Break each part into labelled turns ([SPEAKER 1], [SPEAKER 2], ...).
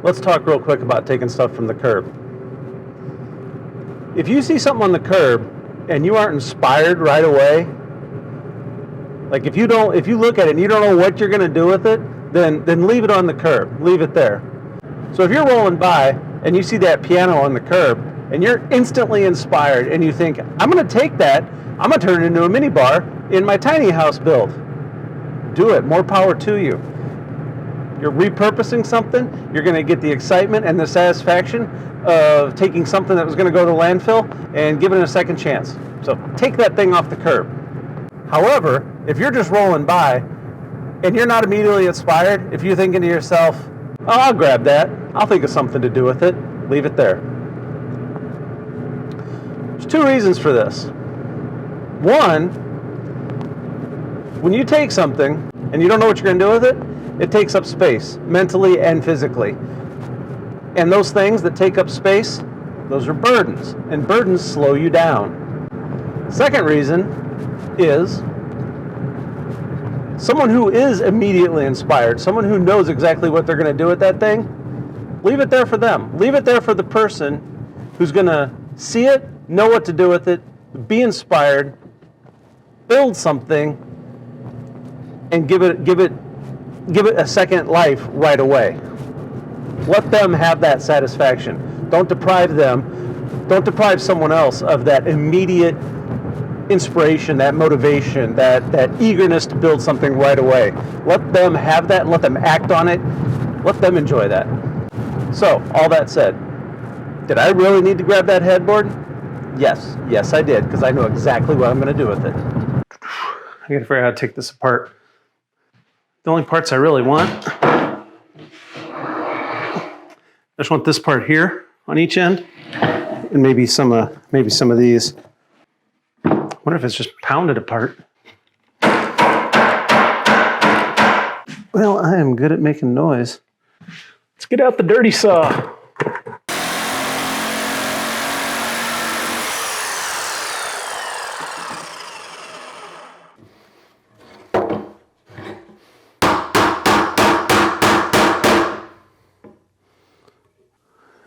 [SPEAKER 1] let's talk real quick about taking stuff from the curb. If you see something on the curb and you aren't inspired right away, like if you look at it and you don't know what you're going to do with it, then leave it on the curb. Leave it there. So if you're rolling by and you see that piano on the curb and you're instantly inspired and you think, I'm going to take that, I'm going to turn it into a mini bar in my tiny house build. Do it. More power to you. You're repurposing something, you're going to get the excitement and the satisfaction of taking something that was going to go to landfill and giving it a second chance. So take that thing off the curb. However, if you're just rolling by and you're not immediately inspired, if you're thinking to yourself, oh, I'll grab that, I'll think of something to do with it, leave it there. There's two reasons for this. One, when you take something and you don't know what you're going to do with it, it takes up space, mentally and physically. And those things that take up space, those are burdens, and burdens slow you down. Second reason is someone who is immediately inspired, someone who knows exactly what they're going to do with that thing, leave it there for them. Leave it there for the person who's going to see it, know what to do with it, be inspired, build something, and give it a second life right away. Let them have that satisfaction. Don't deprive someone else of that immediate inspiration, that motivation, that eagerness to build something right away. Let them have that and let them act on it. Let them enjoy that. So, all that said, did I really need to grab that headboard? Yes I did, because I know exactly what I'm going to do with it. I gotta figure out how to take this apart. The only parts I really want, I just want this part here on each end, and maybe some of these. I wonder if it's just pounded apart. Well, I am good at making noise. Let's get out the dirty saw.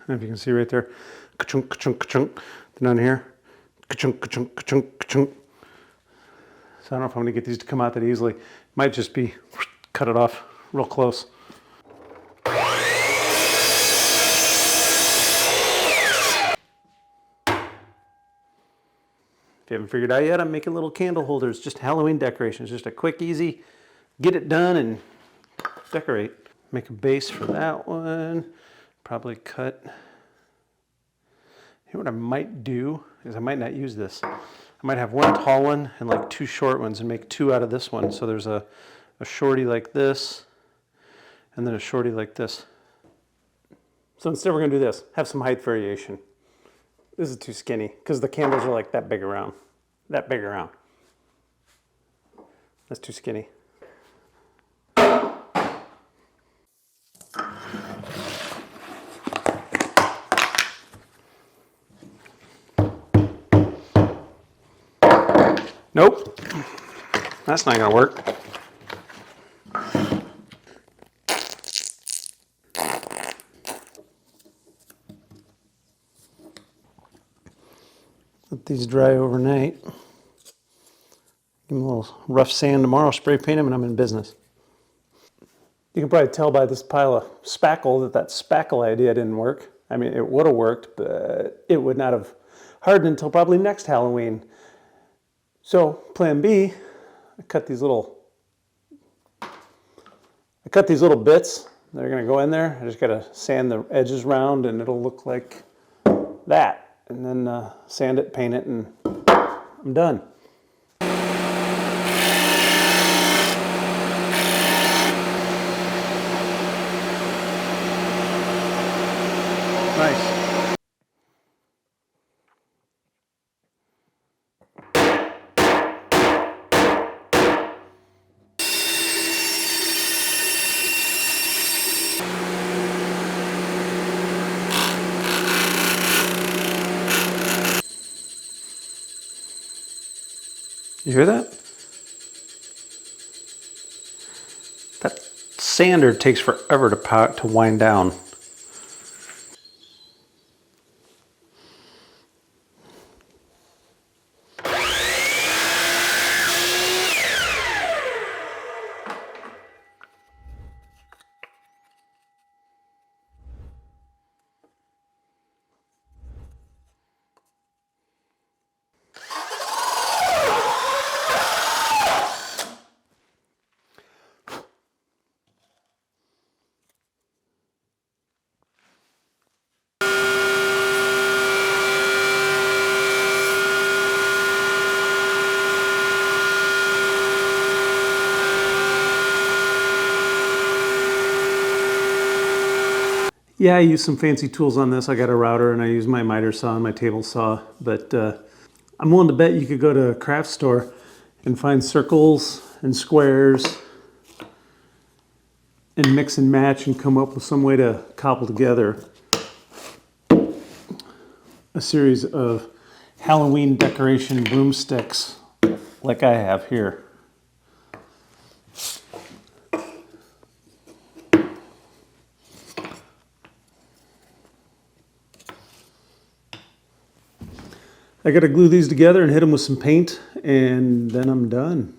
[SPEAKER 1] If you can see right there, ka-chunk, ka-chunk, ka-chunk. Then on here, ka-chunk, ka-chunk, ka-chunk, ka-chunk. So I don't know if I'm going to get these to come out that easily. Might just be cut it off real close. If you haven't figured out yet, I'm making little candle holders, just Halloween decorations. Just a quick, easy, get it done and decorate. Make a base for that one. Probably cut. You know what I might do is I might not use this. I might have one tall one and like two short ones and make two out of this one. So there's a shorty like this and then a shorty like this. So instead we're gonna do this, have some height variation. This is too skinny because the candles are like that big around. That big around. That's too skinny. Nope, that's not gonna work. Let these dry overnight. Give them a little rough sand tomorrow, spray paint them, and I'm in business. You can probably tell by this pile of spackle that spackle idea didn't work. I mean, it would have worked, but it would not have hardened until probably next Halloween. So plan B, I cut these little bits. They're gonna go in there. I just gotta sand the edges round and it'll look like that. And then sand it, paint it, and I'm done. Nice. You hear that? That sander takes forever to wind down. Yeah, I use some fancy tools on this. I got a router and I use my miter saw and my table saw, but I'm willing to bet you could go to a craft store and find circles and squares and mix and match and come up with some way to cobble together a series of Halloween decoration broomsticks like I have here. I gotta glue these together and hit them with some paint, and then I'm done.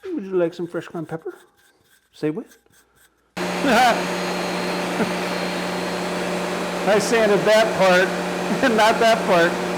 [SPEAKER 1] Would you like some fresh ground pepper? Say what? I sanded that part, not that part.